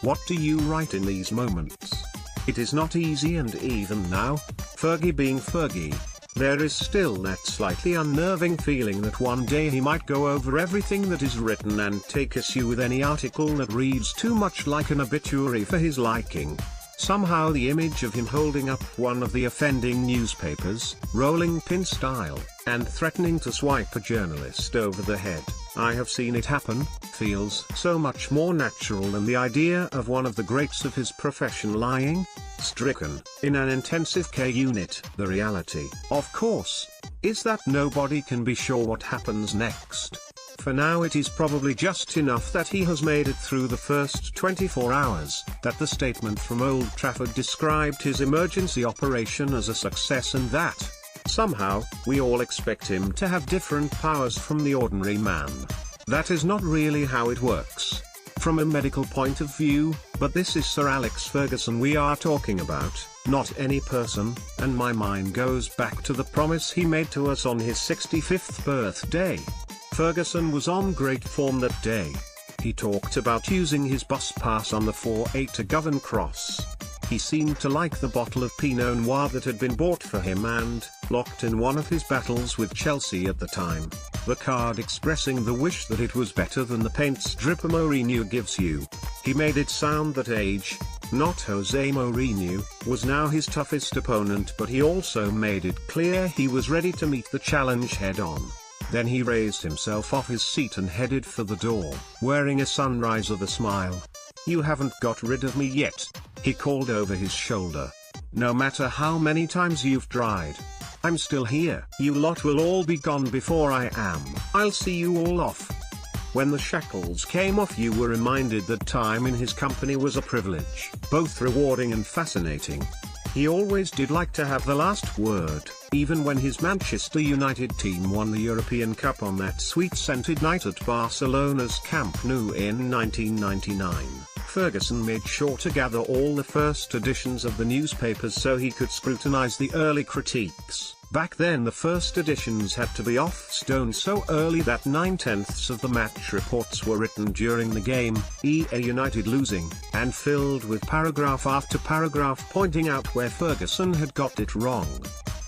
What do you write in these moments? It is not easy, and even now, Fergie being Fergie, there is still that slightly unnerving feeling that one day he might go over everything that is written and take issue with any article that reads too much like an obituary for his liking. Somehow the image of him holding up one of the offending newspapers, rolling pin style, and threatening to swipe a journalist over the head, I have seen it happen, feels so much more natural than the idea of one of the greats of his profession lying, stricken, in an intensive care unit. The reality, of course, is that nobody can be sure what happens next. For now it is probably just enough that he has made it through the first 24 hours, that the statement from Old Trafford described his emergency operation as a success, and that, somehow, we all expect him to have different powers from the ordinary man. That is not really how it works, from a medical point of view, but this is Sir Alex Ferguson we are talking about, not any person, and my mind goes back to the promise he made to us on his 65th birthday. Ferguson was on great form that day. He talked about using his bus pass on the 4A to Govan Cross. He seemed to like the bottle of Pinot Noir that had been bought for him and, locked in one of his battles with Chelsea at the time, the card expressing the wish that it was better than the paint stripper Mourinho gives you. He made it sound that age, not Jose Mourinho, was now his toughest opponent, but he also made it clear he was ready to meet the challenge head-on. Then he raised himself off his seat and headed for the door, wearing a sunrise of a smile. "You haven't got rid of me yet," he called over his shoulder. "No matter how many times you've tried, I'm still here. You lot will all be gone before I am. I'll see you all off." When the shackles came off, you were reminded that time in his company was a privilege, both rewarding and fascinating. He always did like to have the last word, even when his Manchester United team won the European Cup on that sweet-scented night at Barcelona's Camp Nou in 1999. Ferguson made sure to gather all the first editions of the newspapers so he could scrutinize the early critiques. Back then the first editions had to be off stone so early that 9/10 of the match reports were written during the game, EA United losing, and filled with paragraph after paragraph pointing out where Ferguson had got it wrong.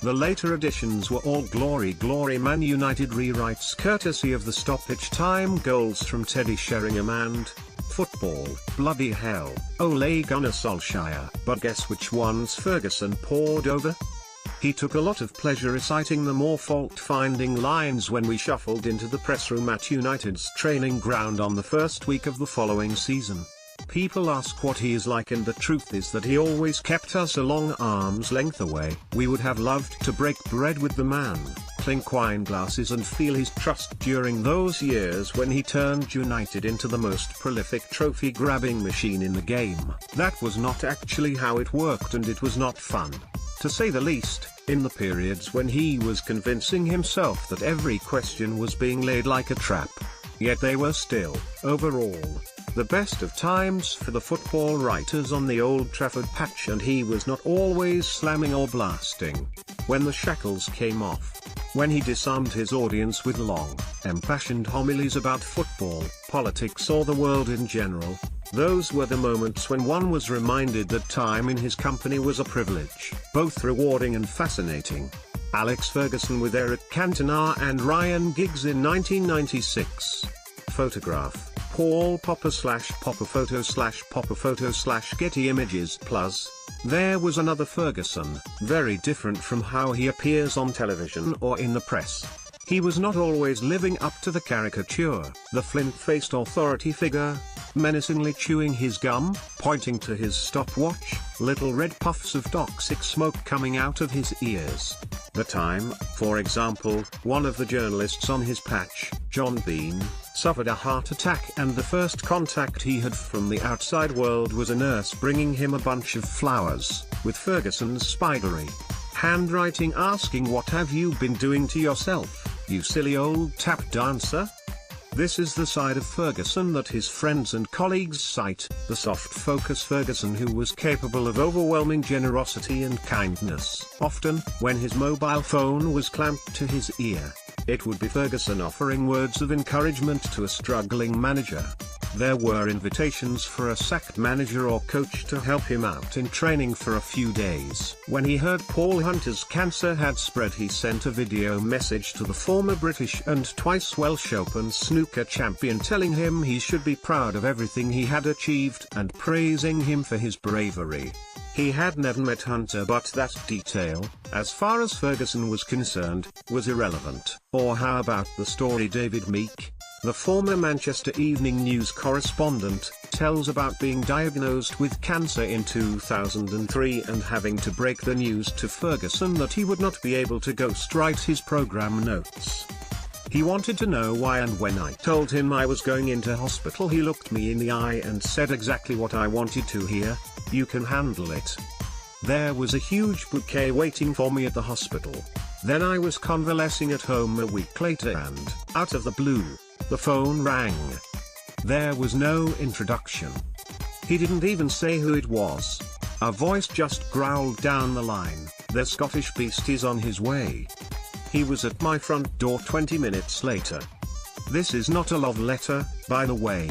The later editions were all glory glory Man United rewrites courtesy of the stoppage time goals from Teddy Sheringham and football, bloody hell, Ole Gunnar Solskjaer. But guess which ones Ferguson pored over? He took a lot of pleasure reciting the more fault-finding lines when we shuffled into the press room at United's training ground on the first week of the following season. People ask what he is like, and the truth is that he always kept us a long arm's length away. We would have loved to break bread with the man, clink wine glasses and feel his trust during those years when he turned United into the most prolific trophy-grabbing machine in the game. That was not actually how it worked, and it was not fun, to say the least, in the periods when he was convincing himself that every question was being laid like a trap. Yet they were still, overall, the best of times for the football writers on the Old Trafford patch, and he was not always slamming or blasting. When the shackles came off, when he disarmed his audience with long, impassioned homilies about football, politics or the world in general, those were the moments when one was reminded that time in his company was a privilege, both rewarding and fascinating. Alex Ferguson with Eric Cantona and Ryan Giggs in 1996. Photograph, Paul Popper /Popper photo /Getty Images. Plus, there was another Ferguson, very different from how he appears on television or in the press. He was not always living up to the caricature, the flint-faced authority figure, menacingly chewing his gum, pointing to his stopwatch, little red puffs of toxic smoke coming out of his ears. The time, for example, one of the journalists on his patch, John Bean, suffered a heart attack, and the first contact he had from the outside world was a nurse bringing him a bunch of flowers, with Ferguson's spidery handwriting asking, "What have you been doing to yourself, you silly old tap dancer?" This is the side of Ferguson that his friends and colleagues cite, the soft focus Ferguson who was capable of overwhelming generosity and kindness. Often, when his mobile phone was clamped to his ear, it would be Ferguson offering words of encouragement to a struggling manager. There were invitations for a sacked manager or coach to help him out in training for a few days. When he heard Paul Hunter's cancer had spread, he sent a video message to the former British and twice Welsh Open snooker champion telling him he should be proud of everything he had achieved and praising him for his bravery. He had never met Hunter, but that detail, as far as Ferguson was concerned, was irrelevant. Or how about the story David Meek, the former Manchester Evening News correspondent, tells about being diagnosed with cancer in 2003 and having to break the news to Ferguson that he would not be able to ghostwrite his program notes. He wanted to know why, and when I told him I was going into hospital, he looked me in the eye and said exactly what I wanted to hear: "You can handle it." There was a huge bouquet waiting for me at the hospital. Then I was convalescing at home a week later and, out of the blue, the phone rang. There was no introduction. He didn't even say who it was. A voice just growled down the line, "The Scottish Beast is on his way." He was at my front door 20 minutes later. This is not a love letter, by the way.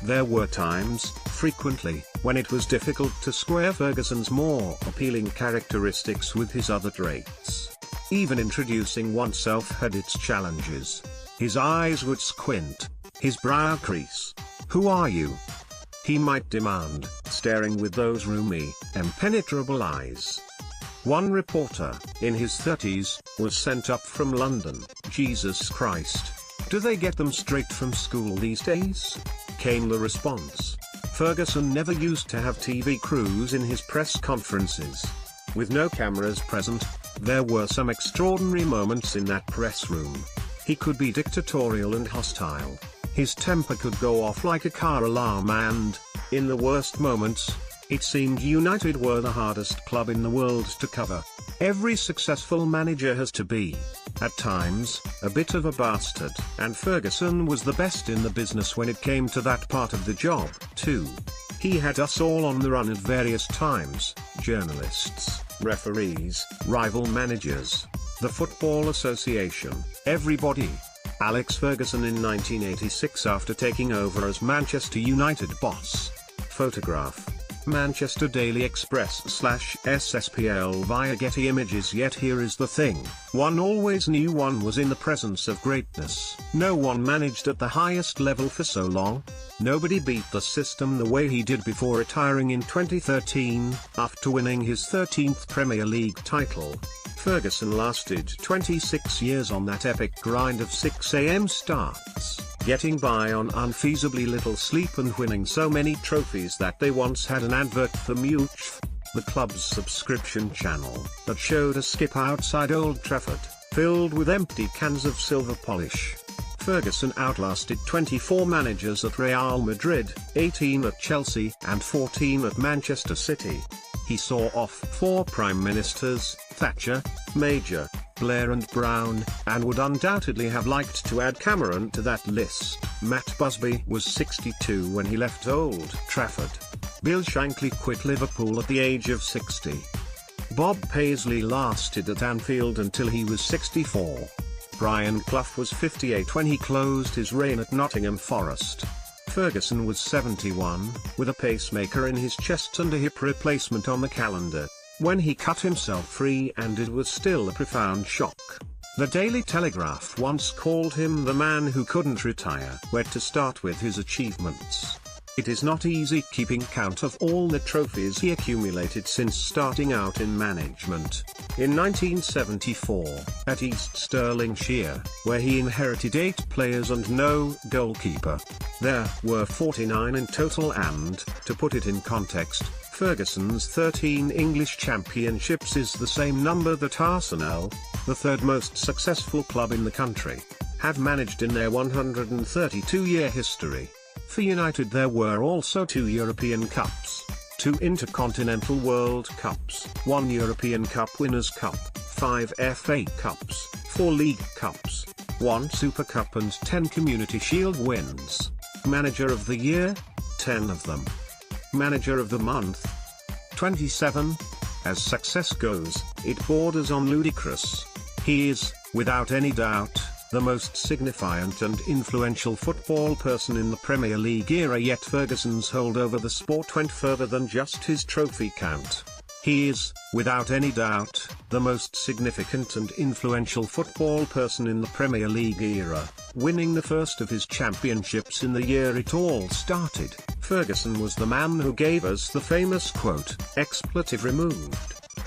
There were times, frequently, when it was difficult to square Ferguson's more appealing characteristics with his other traits. Even introducing oneself had its challenges. His eyes would squint, his brow crease. "Who are you?" he might demand, staring with those roomy, impenetrable eyes. One reporter, in his 30s, was sent up from London. "Jesus Christ. Do they get them straight from school these days?" came the response. Ferguson never used to have TV crews in his press conferences. With no cameras present, there were some extraordinary moments in that press room. He could be dictatorial and hostile. His temper could go off like a car alarm, and, in the worst moments, it seemed United were the hardest club in the world to cover. Every successful manager has to be, at times, a bit of a bastard, and Ferguson was the best in the business when it came to that part of the job, too. He had us all on the run at various times: journalists, referees, rival managers, the Football Association, everybody. Alex Ferguson in 1986, after taking over as Manchester United boss. Photograph: Manchester Daily Express/SSPL via Getty Images. Yet here is the thing: one always knew one was in the presence of greatness. No one managed at the highest level for so long. Nobody beat the system the way he did before retiring in 2013, after winning his 13th Premier League title. Ferguson lasted 26 years on that epic grind of 6 a.m. starts, getting by on unfeasibly little sleep and winning so many trophies that they once had an advert for Much, the club's subscription channel, that showed a skip outside Old Trafford, filled with empty cans of silver polish. Ferguson outlasted 24 managers at Real Madrid, 18 at Chelsea, and 14 at Manchester City. He saw off 4 prime ministers, Thatcher, Major, Blair and Brown, and would undoubtedly have liked to add Cameron to that list. Matt Busby was 62 when he left Old Trafford. Bill Shankly quit Liverpool at the age of 60. Bob Paisley lasted at Anfield until he was 64. Brian Clough was 58 when he closed his reign at Nottingham Forest. Ferguson was 71, with a pacemaker in his chest and a hip replacement on the calendar, when he cut himself free, and it was still a profound shock. The Daily Telegraph once called him the man who couldn't retire. Where to start with his achievements? It is not easy keeping count of all the trophies he accumulated since starting out in management. In 1974, at East Stirlingshire, where he inherited 8 players and no goalkeeper, there were 49 in total, and, to put it in context, Ferguson's 13 English championships is the same number that Arsenal, the third most successful club in the country, have managed in their 132-year history. For United there were also 2 European Cups, 2 Intercontinental World Cups, 1 European Cup Winners' Cup, 5 FA Cups, 4 League Cups, 1 Super Cup and 10 Community Shield wins. Manager of the Year? 10 of them. Manager of the Month? 27. As success goes, it borders on ludicrous. He is, without any doubt, the most significant and influential football person in the Premier League era, yet Ferguson's hold over the sport went further than just his trophy count. He is, without any doubt, the most significant and influential football person in the Premier League era, winning the first of his championships in the year it all started. Ferguson was the man who gave us the famous quote, "expletive removed,"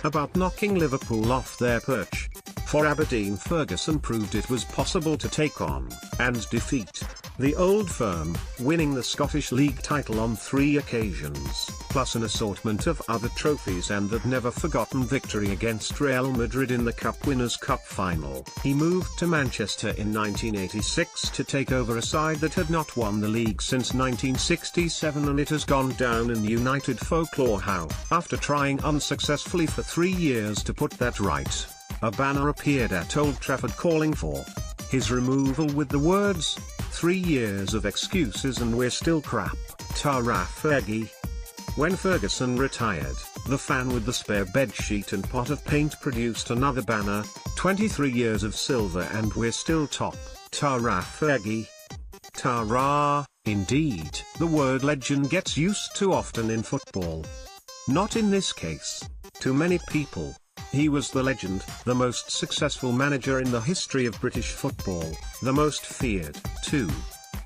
about knocking Liverpool off their perch. For Aberdeen, Ferguson proved it was possible to take on, and defeat, the old firm, winning the Scottish League title on 3 occasions, plus an assortment of other trophies and that never-forgotten victory against Real Madrid in the Cup Winners' Cup final. He moved to Manchester in 1986 to take over a side that had not won the league since 1967, and it has gone down in United folklore how, after trying unsuccessfully for 3 years to put that right, a banner appeared at Old Trafford calling for his removal with the words, "3 years of excuses and we're still crap, ta-ra Fergie." When Ferguson retired, the fan with the spare bedsheet and pot of paint produced another banner, "23 years of silver and we're still top, ta-ra Fergie." Ta-ra, indeed. The word legend gets used too often in football. Not in this case. To many people, he was the legend, the most successful manager in the history of British football, the most feared, too.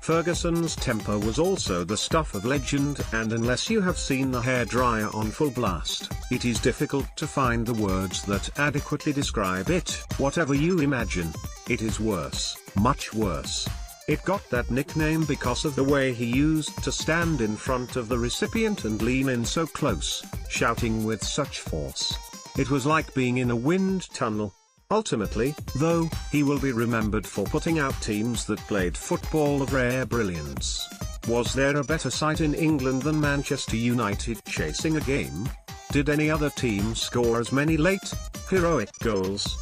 Ferguson's temper was also the stuff of legend, and unless you have seen the hairdryer on full blast, it is difficult to find the words that adequately describe it. Whatever you imagine, it is worse, much worse. It got that nickname because of the way he used to stand in front of the recipient and lean in so close, shouting with such force. It was like being in a wind tunnel. Ultimately, though, he will be remembered for putting out teams that played football of rare brilliance. Was there a better sight in England than Manchester United chasing a game? Did any other team score as many late, heroic goals?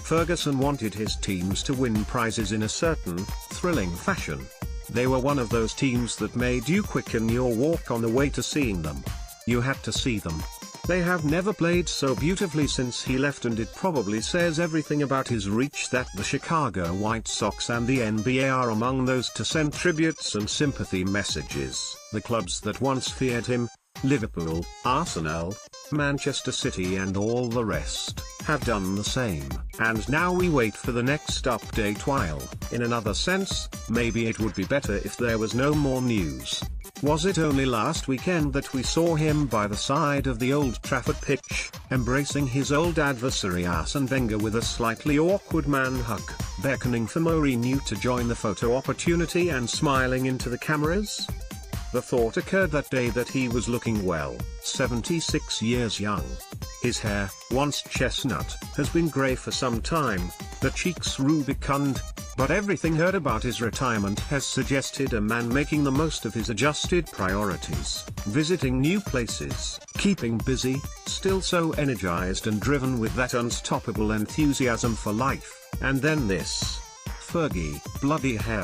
Ferguson wanted his teams to win prizes in a certain, thrilling fashion. They were one of those teams that made you quicken your walk on the way to seeing them. You had to see them. They have never played so beautifully since he left, and it probably says everything about his reach that the Chicago White Sox and the NBA are among those to send tributes and sympathy messages. The clubs that once feared him, Liverpool, Arsenal, Manchester City and all the rest, have done the same. And now we wait for the next update, while, in another sense, maybe it would be better if there was no more news. Was it only last weekend that we saw him by the side of the Old Trafford pitch, embracing his old adversary Arsene Wenger with a slightly awkward man hug, beckoning for Mourinho to join the photo opportunity and smiling into the cameras? The thought occurred that day that he was looking well, 76 years young. His hair, once chestnut, has been grey for some time, the cheeks rubicund, but everything heard about his retirement has suggested a man making the most of his adjusted priorities, visiting new places, keeping busy, still so energized and driven with that unstoppable enthusiasm for life. And then this. Fergie, bloody hell.